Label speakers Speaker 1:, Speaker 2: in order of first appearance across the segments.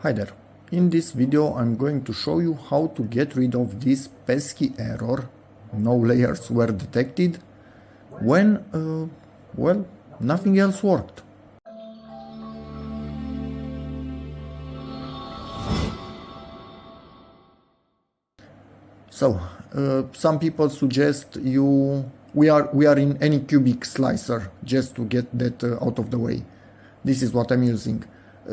Speaker 1: Hi there. In this video I'm going to show you how to get rid of this pesky error, no layers were detected, when, well, nothing else worked. So, some people suggest we are in any cubic slicer, just to get that out of the way. This is what I'm using.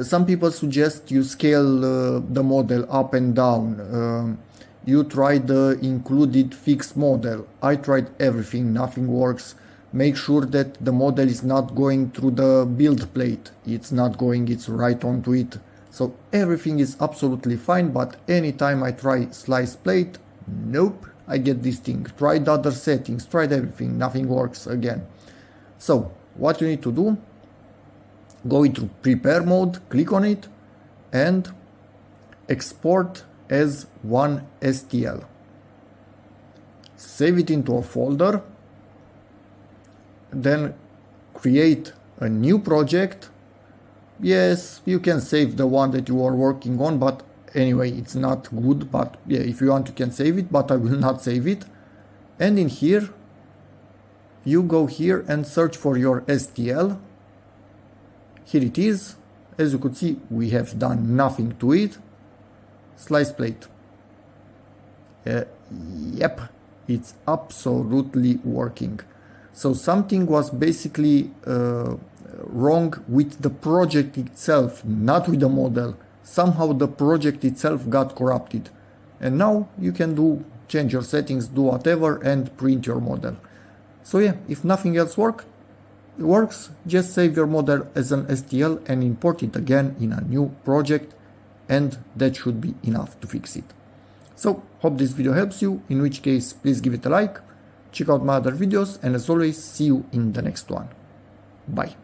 Speaker 1: Some people suggest you scale the model up and down. You try the included fixed model. I tried everything, nothing works. Make sure that the model is not going through the build plate. It's not going, it's right onto it. So everything is absolutely fine, but anytime I try slice plate, nope, I get this thing. Tried other settings, tried everything, nothing works again. So what you need to do, go into prepare mode, click on it and export as one STL. Save it into a folder, then create a new project. Yes, you can save the one that you are working on, but anyway, it's not good, but yeah, if you want you can save it, but I will not save it. And in here, you go here and search for your STL. Here it is. As you could see, we have done nothing to it. Slice plate. Yep, it's absolutely working. So something was basically wrong with the project itself, not with the model. Somehow the project itself got corrupted. And now you can change your settings, do whatever, and print your model. So yeah, if nothing else works, just save your model as an STL and import it again in a new project, and that should be enough to fix it. So, hope this video helps you, in which case please give it a like, check out my other videos, and as always, see you in the next one. Bye.